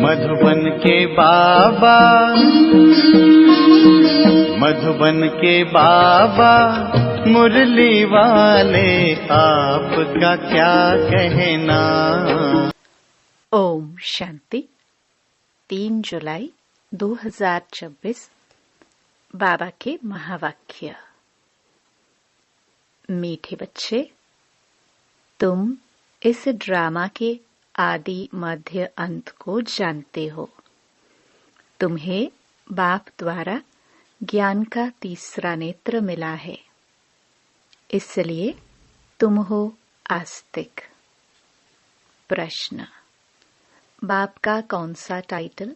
मधुबन के बाबा, मधुबन के बाबा मुरली वाले, आपका क्या कहना। ओम शांति। 3 जुलाई 2026 बाबा के महावाक्य। मीठे बच्चे, तुम इस ड्रामा के आदि मध्य अंत को जानते हो। तुम्हें बाप द्वारा ज्ञान का तीसरा नेत्र मिला है, इसलिए तुम हो आस्तिक। प्रश्न: बाप का कौन सा टाइटल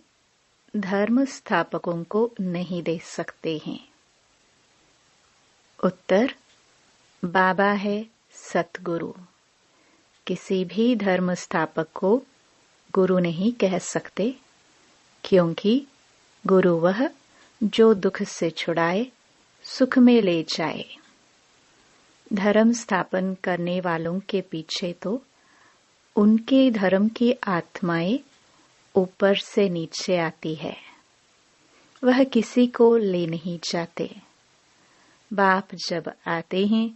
धर्म स्थापकों को नहीं दे सकते हैं? उत्तर: बाबा है सतगुरु। किसी भी धर्म स्थापक को गुरु नहीं कह सकते, क्योंकि गुरु वह जो दुख से छुड़ाए, सुख में ले जाए। धर्म स्थापन करने वालों के पीछे तो उनके धर्म की आत्माएं ऊपर से नीचे आती है, वह किसी को ले नहीं जाते। बाप जब आते हैं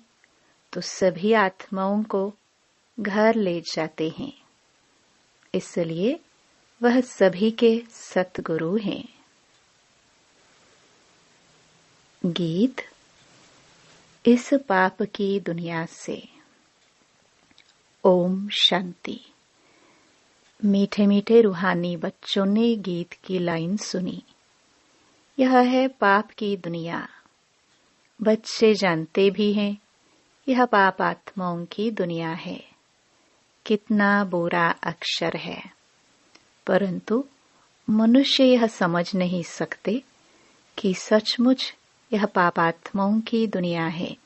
तो सभी आत्माओं को घर ले जाते हैं, इसलिए वह सभी के सतगुरु हैं। गीत। इस पाप की दुनिया से। ओम शांति। मीठे मीठे रूहानी बच्चों ने गीत की लाइन सुनी। यह है पाप की दुनिया। बच्चे जानते भी हैं यह पाप आत्माओं की दुनिया है। कितना बुरा अक्षर है, परंतु मनुष्य यह समझ नहीं सकते कि सचमुच यह पाप आत्माओं की दुनिया है।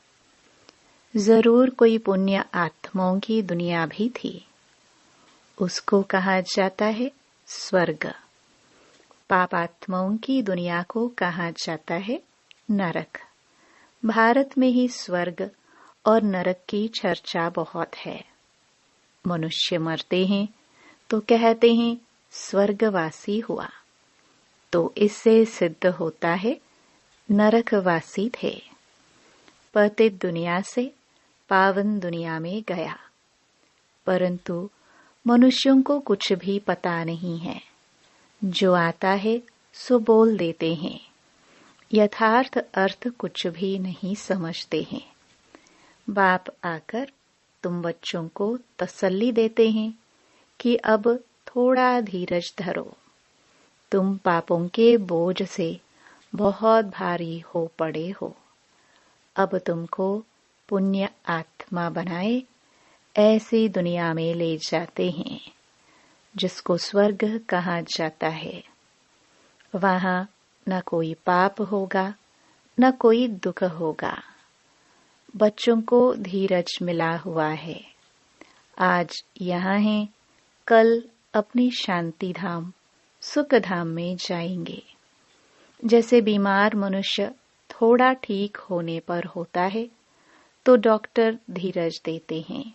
जरूर कोई पुण्य आत्माओं की दुनिया भी थी, उसको कहा जाता है स्वर्ग। पाप आत्माओं की दुनिया को कहा जाता है नरक। भारत में ही स्वर्ग और नरक की चर्चा बहुत है। मनुष्य मरते हैं तो कहते हैं स्वर्गवासी हुआ, तो इससे सिद्ध होता है नरकवासी थे। पतित दुनिया से पावन दुनिया में गया, परंतु मनुष्यों को कुछ भी पता नहीं है। जो आता है सो बोल देते हैं, यथार्थ अर्थ कुछ भी नहीं समझते हैं। बाप आकर तुम बच्चों को तसल्ली देते हैं कि अब थोड़ा धीरज धरो। तुम पापों के बोझ से बहुत भारी हो पड़े हो। अब तुमको पुण्य आत्मा बनाए ऐसी दुनिया में ले जाते हैं जिसको स्वर्ग कहा जाता है। वहां न कोई पाप होगा, न कोई दुख होगा। बच्चों को धीरज मिला हुआ है। आज यहाँ हैं, कल अपनी शांति धाम सुख धाम में जाएंगे। जैसे बीमार मनुष्य थोड़ा ठीक होने पर होता है तो डॉक्टर धीरज देते हैं,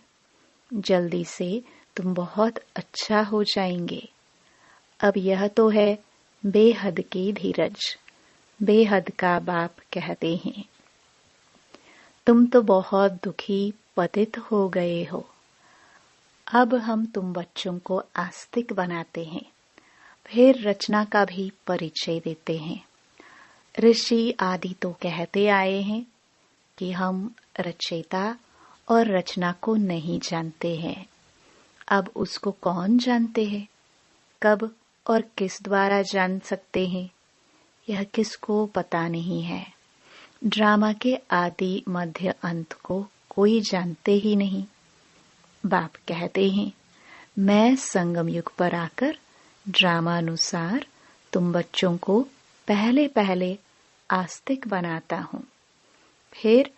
जल्दी से तुम बहुत अच्छा हो जाएंगे। अब यह तो है बेहद की धीरज। बेहद का बाप कहते हैं, तुम तो बहुत दुखी पतित हो गए हो। अब हम तुम बच्चों को आस्तिक बनाते हैं, फिर रचना का भी परिचय देते हैं। ऋषि आदि तो कहते आए हैं कि हम रचयिता और रचना को नहीं जानते हैं। अब उसको कौन जानते हैं? कब और किस द्वारा जान सकते हैं? यह किसको पता नहीं है। ड्रामा के आदि मध्य अंत को कोई जानते ही नहीं। बाप कहते हैं, मैं संगम युग पर आकर ड्रामानुसार तुम बच्चों को पहले पहले आस्तिक बनाता हूँ, फिर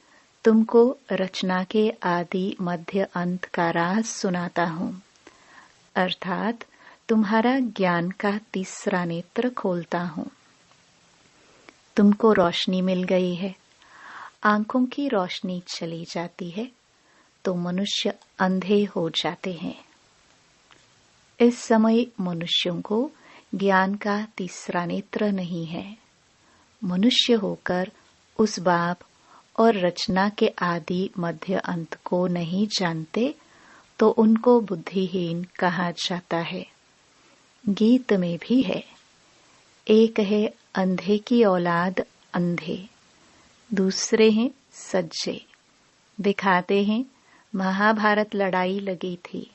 तुमको रचना के आदि मध्य अंत का राज सुनाता हूँ, अर्थात तुम्हारा ज्ञान का तीसरा नेत्र खोलता हूँ। तुमको रोशनी मिल गई है, आंखों की रोशनी चली जाती है तो मनुष्य अंधे हो जाते हैं। इस समय मनुष्यों को ज्ञान का तीसरा नेत्र नहीं है। मनुष्य होकर उस बाप और रचना के आदि मध्य अंत को नहीं जानते तो उनको बुद्धिहीन कहा जाता है। गीत में भी है, एक है अंधे की औलाद अंधे, दूसरे हैं सज्जे। दिखाते हैं महाभारत लड़ाई लगी थी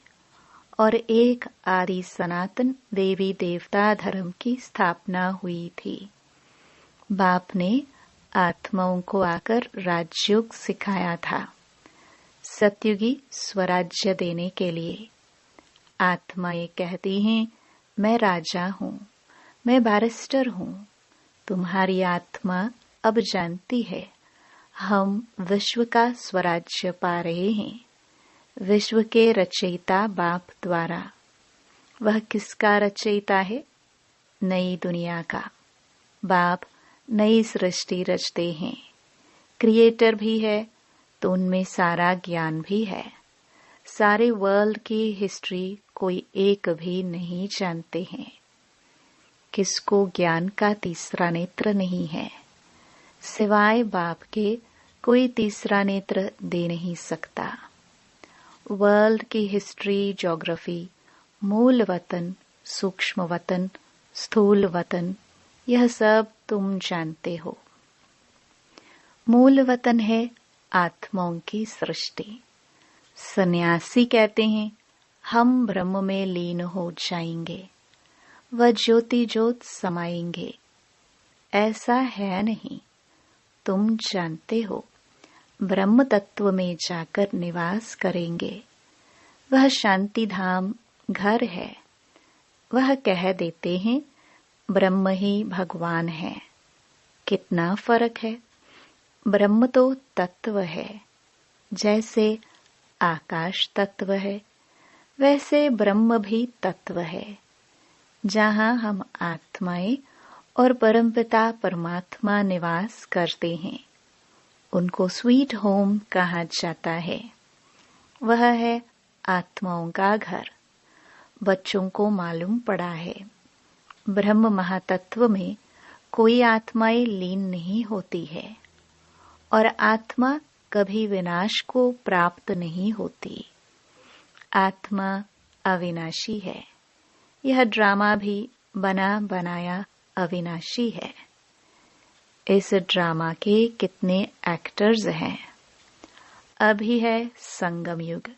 और एक आदि सनातन देवी देवता धर्म की स्थापना हुई थी। बाप ने आत्माओं को आकर राजयोग सिखाया था, सत्युगी स्वराज्य देने के लिए। आत्माएं कहती हैं, मैं राजा हूँ, मैं बैरिस्टर हूँ। तुम्हारी आत्मा अब जानती है, हम विश्व का स्वराज्य पा रहे हैं, विश्व के रचयिता बाप द्वारा। वह किसका रचयिता है? नई दुनिया का। बाप नई सृष्टि रचते हैं, क्रिएटर भी है तो उनमें सारा ज्ञान भी है। सारे वर्ल्ड की हिस्ट्री कोई एक भी नहीं जानते हैं। किसको ज्ञान का तीसरा नेत्र नहीं है? सिवाय बाप के कोई तीसरा नेत्र दे नहीं सकता। वर्ल्ड की हिस्ट्री, ज्योग्राफी, मूल वतन, सूक्ष्म वतन, स्थूल वतन, यह सब तुम जानते हो। मूल वतन है आत्माओं की सृष्टि। सन्यासी कहते हैं, हम ब्रह्म में लीन हो जाएंगे, वह ज्योति ज्योत समाएंगे। ऐसा है नहीं। तुम जानते हो, ब्रह्म तत्व में जाकर निवास करेंगे। वह शांति धाम घर है। वह कह देते हैं, ब्रह्म ही भगवान है। कितना फर्क है। ब्रह्म तो तत्व है, जैसे आकाश तत्व है वैसे ब्रह्म भी तत्व है। जहाँ हम आत्माएं और परमपिता परमात्मा निवास करते हैं, उनको स्वीट होम कहा जाता है। वह है आत्माओं का घर। बच्चों को मालूम पड़ा है, ब्रह्म महातत्व में कोई आत्माएं लीन नहीं होती है और आत्मा कभी विनाश को प्राप्त नहीं होती। आत्मा अविनाशी है। यह ड्रामा भी बना बनाया अविनाशी है। इस ड्रामा के कितने एक्टर्स हैं। अभी है संगम युग,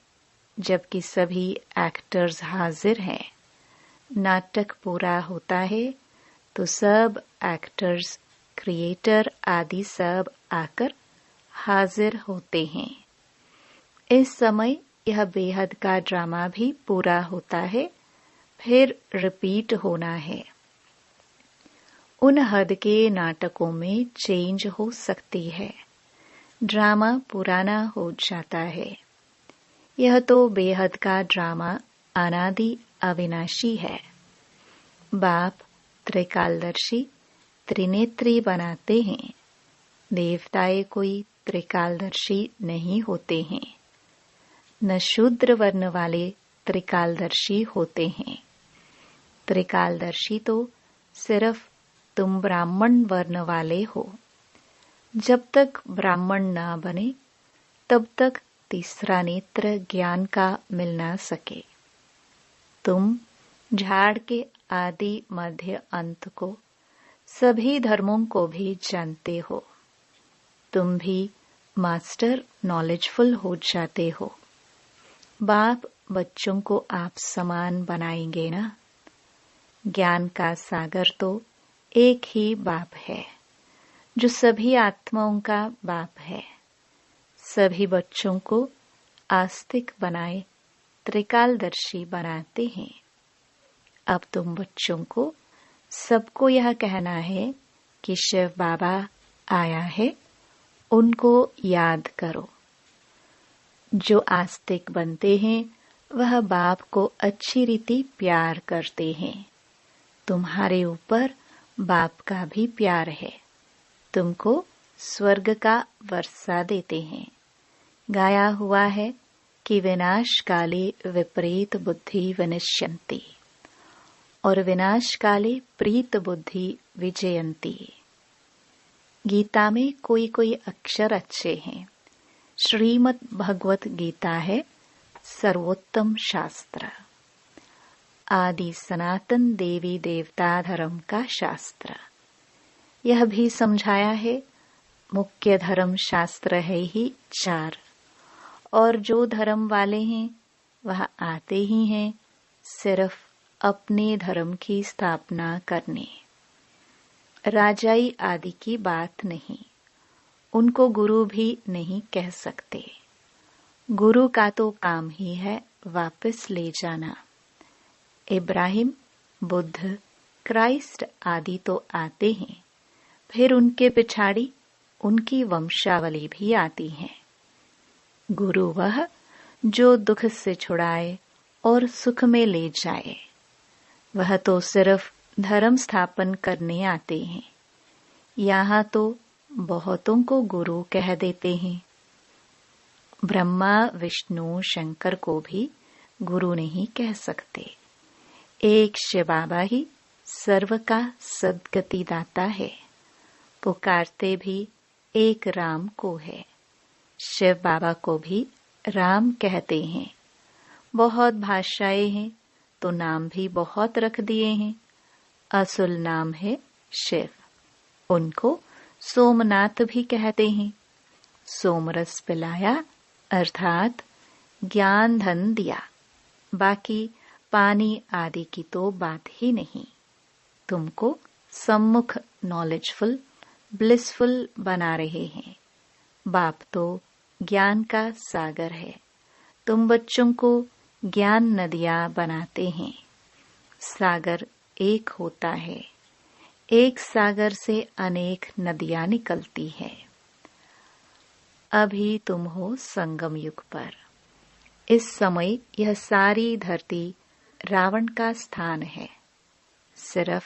जबकि सभी एक्टर्स हाजिर हैं। नाटक पूरा होता है तो सब एक्टर्स, क्रिएटर आदि सब आकर हाजिर होते हैं। इस समय यह बेहद का ड्रामा भी पूरा होता है, फिर रिपीट होना है। उन हद के नाटकों में चेंज हो सकती है, ड्रामा पुराना हो जाता है। यह तो बेहद का ड्रामा अनादि अविनाशी है। बाप त्रिकालदर्शी त्रिनेत्री बनाते हैं। देवताएं कोई त्रिकालदर्शी नहीं होते हैं। न शूद्र वर्ण वाले त्रिकालदर्शी होते हैं। त्रिकालदर्शी तो सिर्फ तुम ब्राह्मण वर्ण वाले हो। जब तक ब्राह्मण ना बने तब तक तीसरा नेत्र ज्ञान का मिल ना सके। तुम झाड़ के आदि मध्य अंत को, सभी धर्मों को भी जानते हो। तुम भी मास्टर नॉलेजफुल हो जाते हो। बाप बच्चों को आप समान बनाएंगे ना। ज्ञान का सागर तो एक ही बाप है, जो सभी आत्माओं का बाप है। सभी बच्चों को आस्तिक बनाए त्रिकालदर्शी बनाते हैं। अब तुम बच्चों को सबको यह कहना है कि शिव बाबा आया है, उनको याद करो। जो आस्तिक बनते हैं वह बाप को अच्छी रीति प्यार करते हैं। तुम्हारे ऊपर बाप का भी प्यार है। तुमको स्वर्ग का वर्षा देते हैं। गाया हुआ है कि विनाश काले विपरीत बुद्धि विनश्यन्ति। और विनाश काले प्रीत बुद्धि विजयंती। गीता में कोई कोई अक्षर अच्छे हैं। श्रीमद् भगवत गीता है सर्वोत्तम शास्त्र, आदि सनातन देवी देवता धर्म का शास्त्र। यह भी समझाया है मुख्य धर्म शास्त्र है ही 4, और जो धर्म वाले हैं वह आते ही हैं सिर्फ अपने धर्म की स्थापना करने, राजाई आदि की बात नहीं। उनको गुरु भी नहीं कह सकते। गुरु का तो काम ही है वापस ले जाना। इब्राहिम, बुद्ध, क्राइस्ट आदि तो आते हैं, फिर उनके पिछाड़ी उनकी वंशावली भी आती है। गुरु वह जो दुख से छुड़ाए और सुख में ले जाए। वह तो सिर्फ धर्म स्थापन करने आते हैं। यहाँ तो बहुतों को गुरु कह देते हैं। ब्रह्मा, विष्णु, शंकर को भी गुरु नहीं कह सकते। एक शिव बाबा ही सर्व का सद्गति दाता है। पुकारते भी एक राम को है। शिव बाबा को भी राम कहते हैं। बहुत भाषाएं हैं तो नाम भी बहुत रख दिए हैं। असुल नाम है शिव। उनको सोमनाथ भी कहते हैं। सोमरस पिलाया अर्थात ज्ञान धन दिया। बाकी पानी आदि की तो बात ही नहीं। तुमको सम्मुख नॉलेजफुल, ब्लिसफुल बना रहे हैं। बाप तो ज्ञान का सागर है। तुम बच्चों को ज्ञान नदियां बनाते हैं। सागर एक होता है। एक सागर से अनेक नदियां निकलती है। अभी तुम हो संगम युग पर। इस समय यह सारी धरती रावण का स्थान है। सिर्फ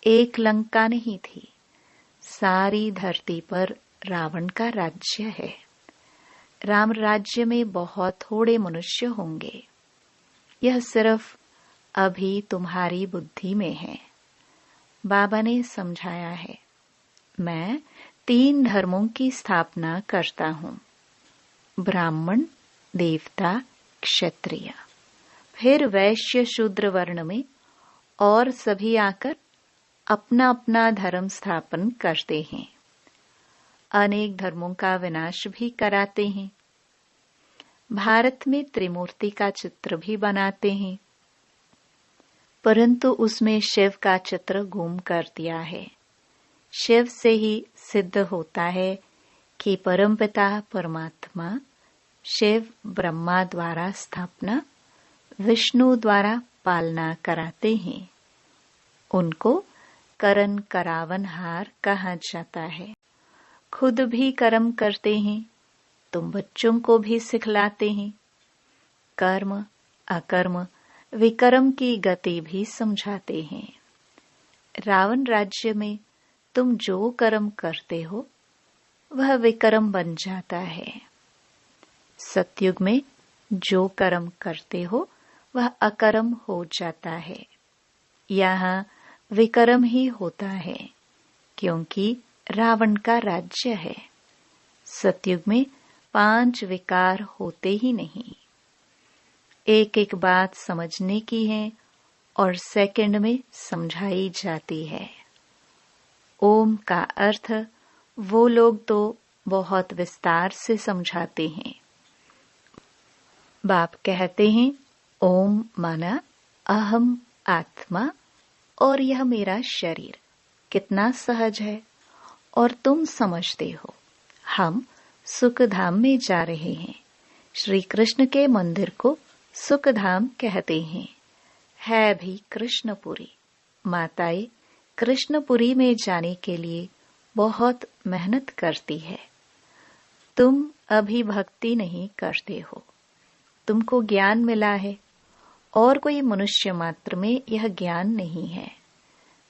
एक लंका नहीं थी। सारी धरती पर रावण का राज्य है। राम राज्य में बहुत थोड़े मनुष्य होंगे। यह सिर्फ अभी तुम्हारी बुद्धि में है। बाबा ने समझाया है, मैं 3 धर्मों की स्थापना करता हूँ। ब्राह्मण, देवता, क्षत्रिय। फिर वैश्य, शूद्र वर्ण में और सभी आकर अपना अपना धर्म स्थापन करते हैं। अनेक धर्मों का विनाश भी कराते हैं। भारत में त्रिमूर्ति का चित्र भी बनाते हैं, परंतु उसमें शिव का चित्र गुम कर दिया है। शिव से ही सिद्ध होता है कि परमपिता परमात्मा शिव ब्रह्मा द्वारा स्थापना, विष्णु द्वारा पालना कराते हैं। उनको करन करावनहार कहा जाता है। खुद भी कर्म करते हैं, तुम बच्चों को भी सिखलाते हैं। कर्म, अकर्म, विकर्म की गति भी समझाते हैं। रावण राज्य में तुम जो कर्म करते हो वह विकर्म बन जाता है। सतयुग में जो कर्म करते हो वह अकर्म हो जाता है। यहाँ विकर्म ही होता है, क्योंकि रावण का राज्य है। सतयुग में 5 विकार होते ही नहीं। एक एक बात समझने की है और सेकंड में समझाई जाती है। ओम का अर्थ वो लोग तो बहुत विस्तार से समझाते हैं। बाप कहते हैं, ओम माना अहम आत्मा और यह मेरा शरीर। कितना सहज है और तुम समझते हो। हम सुख धाम में जा रहे हैं। श्री कृष्ण के मंदिर को सुख धाम कहते हैं। है भी कृष्णपुरी। माताएं कृष्णपुरी में जाने के लिए बहुत मेहनत करती है। तुम अभी भक्ति नहीं करते हो। तुमको ज्ञान मिला है और कोई मनुष्य मात्र में यह ज्ञान नहीं है।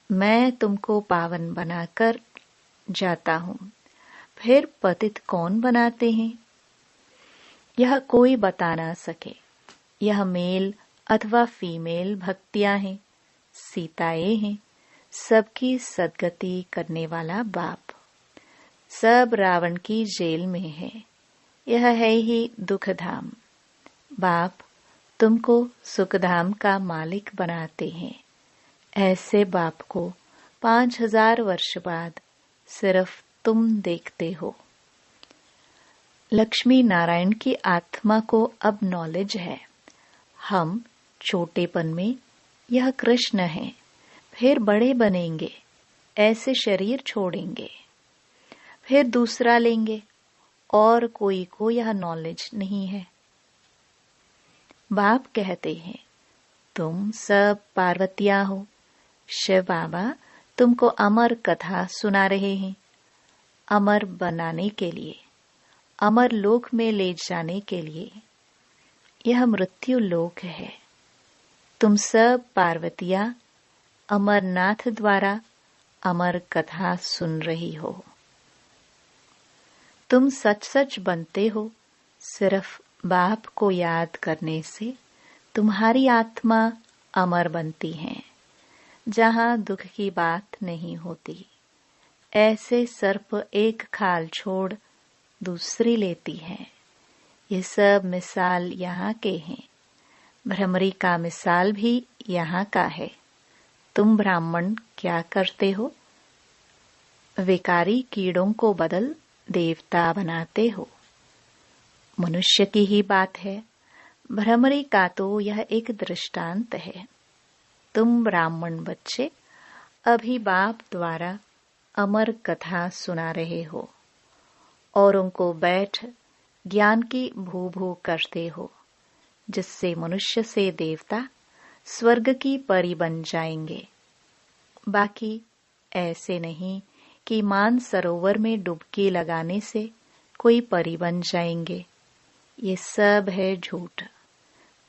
मैं तुमको पावन बनाकर जाता हूँ। फिर पतित कौन बनाते हैं, यह कोई बता ना सके। यह मेल अथवा फीमेल भक्तियां हैं। सीताएं हैं, सबकी सदगति करने वाला बाप। सब रावण की जेल में है, यह है ही दुख धाम। बाप तुमको सुखधाम का मालिक बनाते हैं। ऐसे बाप को 5000 वर्ष बाद सिर्फ तुम देखते हो। लक्ष्मी नारायण की आत्मा को अब नॉलेज है। हम छोटेपन में यह कृष्ण है, फिर बड़े बनेंगे, ऐसे शरीर छोड़ेंगे, फिर दूसरा लेंगे, और कोई को यह नॉलेज नहीं है। बाप कहते हैं तुम सब पार्वतियां हो। शिव बाबा तुमको अमर कथा सुना रहे हैं। अमर बनाने के लिए, अमर लोक में ले जाने के लिए। यह मृत्यु लोक है। तुम सब पार्वतियां अमरनाथ द्वारा अमर कथा सुन रही हो। तुम सच सच बनते हो। सिर्फ बाप को याद करने से तुम्हारी आत्मा अमर बनती है, जहां दुख की बात नहीं होती। ऐसे सर्प एक खाल छोड़ दूसरी लेती है। ये सब मिसाल यहाँ के हैं। भ्रमरी का मिसाल भी यहाँ का है। तुम ब्राह्मण क्या करते हो? विकारी कीड़ों को बदल देवता बनाते हो। मनुष्य की ही बात है। भ्रमरी का तो यह एक दृष्टांत है। तुम ब्राह्मण बच्चे अभी बाप द्वारा अमर कथा सुना रहे हो और उनको बैठ ज्ञान की भू भू करते हो, जिससे मनुष्य से देवता स्वर्ग की परी बन जाएंगे। बाकी ऐसे नहीं कि मान सरोवर में डुबकी लगाने से कोई परी बन जाएंगे। ये सब है झूठ।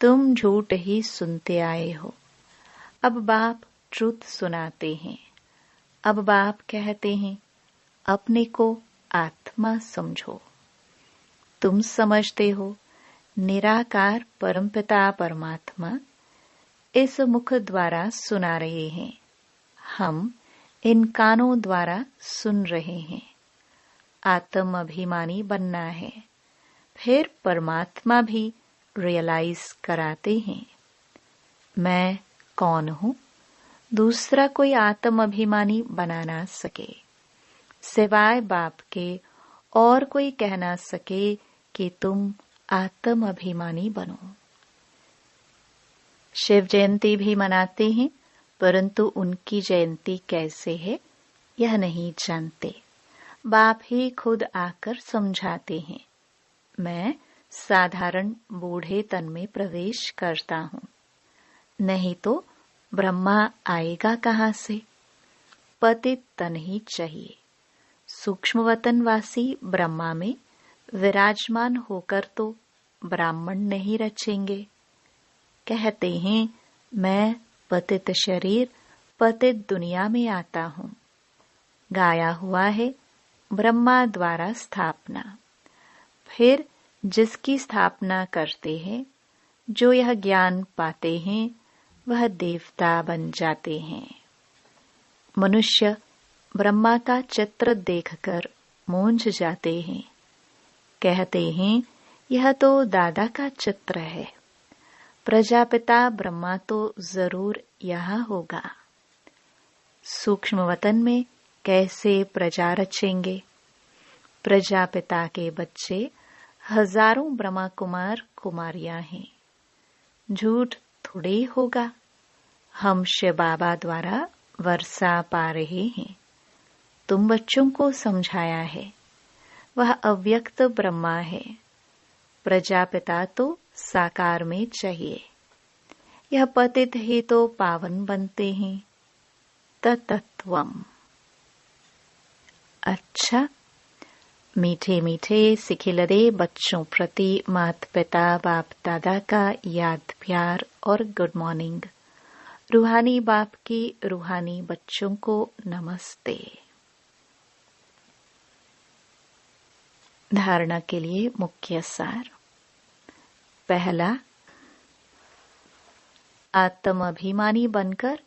तुम झूठ ही सुनते आए हो। अब बाप ट्रुथ सुनाते हैं। अब बाप कहते हैं अपने को आत्मा समझो। तुम समझते हो निराकार परमपिता परमात्मा इस मुख द्वारा सुना रहे हैं। हम इन कानों द्वारा सुन रहे हैं। आत्म अभिमानी बनना है। फिर परमात्मा भी रियलाइज कराते हैं मैं कौन हूँ। दूसरा कोई आत्म अभिमानी बना ना सके, सिवाय बाप के और कोई कह ना सके कि तुम आत्म अभिमानी बनो। शिव जयंती भी मनाते हैं, परंतु उनकी जयंती कैसे है यह नहीं जानते। बाप ही खुद आकर समझाते हैं। मैं साधारण बूढ़े तन में प्रवेश करता हूँ, नहीं तो ब्रह्मा आएगा कहाँ से। पतित तन ही चाहिए। सूक्ष्म वतनवासी ब्रह्मा में विराजमान होकर तो ब्राह्मण नहीं रचेंगे। कहते हैं मैं पतित शरीर पतित दुनिया में आता हूँ। गाया हुआ है ब्रह्मा द्वारा स्थापना। फिर जिसकी स्थापना करते हैं, जो यह ज्ञान पाते हैं, वह देवता बन जाते हैं। मनुष्य ब्रह्मा का चित्र देखकर मूंझ जाते हैं। कहते हैं यह तो दादा का चित्र है। प्रजापिता ब्रह्मा तो जरूर यहाँ होगा। सूक्ष्म वतन में कैसे प्रजा रचेंगे। प्रजापिता के बच्चे हजारों ब्रह्मा कुमार कुमारियां हैं। झूठ थोड़े होगा। हम शिव बाबा द्वारा वर्षा पा रहे हैं। तुम बच्चों को समझाया है। वह अव्यक्त ब्रह्मा है। प्रजापिता तो साकार में चाहिए। यह पतित ही तो पावन बनते हैं। तत्त्वम। अच्छा, मीठे मीठे सिखिलदे बच्चों प्रति माता पिता बाप दादा का याद प्यार और गुड मॉर्निंग। रूहानी बाप की रूहानी बच्चों को नमस्ते। धारणा के लिए मुख्य सार। पहला, आत्म अभिमानी बनकर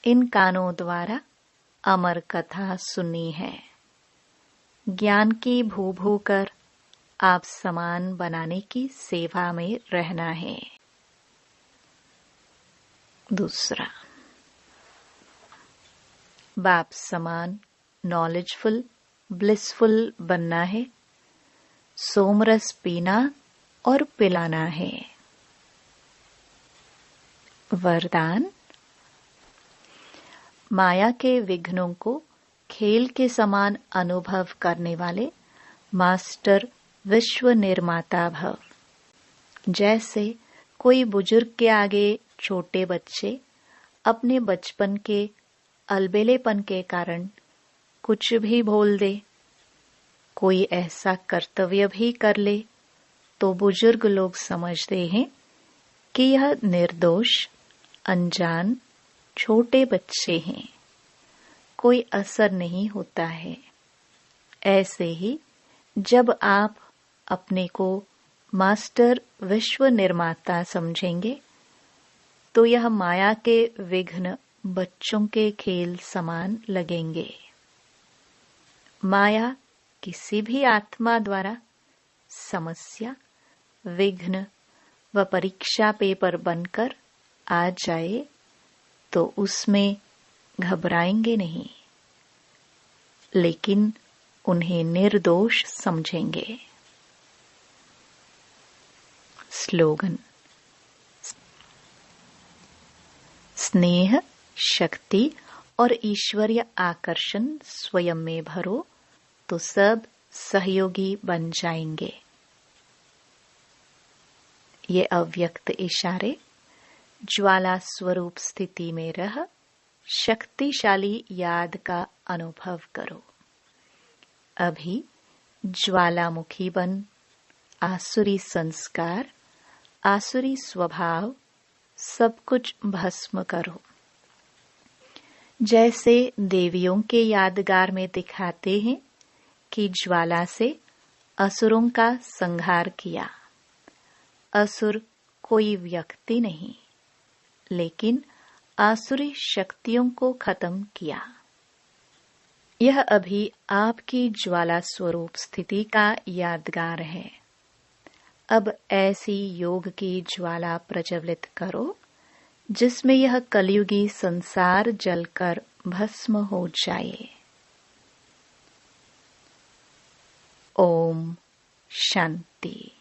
इन कानों द्वारा अमर कथा सुनी है। ज्ञान की भू भू कर आप समान बनाने की सेवा में रहना है। दूसरा, बाप समान नॉलेजफुल ब्लिसफुल बनना है। सोमरस पीना और पिलाना है। वरदान, माया के विघ्नों को खेल के समान अनुभव करने वाले मास्टर विश्व निर्माता भव। जैसे कोई बुजुर्ग के आगे छोटे बच्चे अपने बचपन के अलबेलेपन के कारण कुछ भी बोल दे, कोई ऐसा कर्तव्य भी कर ले, तो बुजुर्ग लोग समझते हैं कि यह निर्दोष अनजान छोटे बच्चे हैं, कोई असर नहीं होता है। ऐसे ही जब आप अपने को मास्टर विश्व निर्माता समझेंगे तो यह माया के विघ्न बच्चों के खेल समान लगेंगे। माया किसी भी आत्मा द्वारा समस्या, विघ्न व परीक्षा पेपर बनकर आ जाए तो उसमें घबराएंगे नहीं, लेकिन उन्हें निर्दोष समझेंगे। स्लोगन, स्नेह, शक्ति और ईश्वरीय आकर्षण स्वयं में भरो तो सब सहयोगी बन जाएंगे। ये अव्यक्त इशारे ज्वाला स्वरूप स्थिति में रह शक्तिशाली याद का अनुभव करो। अभी ज्वालामुखी बन आसुरी संस्कार, आसुरी स्वभाव सब कुछ भस्म करो। जैसे देवियों के यादगार में दिखाते हैं कि ज्वाला से असुरों का संहार किया। असुर कोई व्यक्ति नहीं, लेकिन आसुरी शक्तियों को खत्म किया। यह अभी आपकी ज्वाला स्वरूप स्थिति का यादगार है। अब ऐसी योग की ज्वाला प्रज्वलित करो जिसमें यह कलयुगी संसार जलकर भस्म हो जाए। ओम शांति।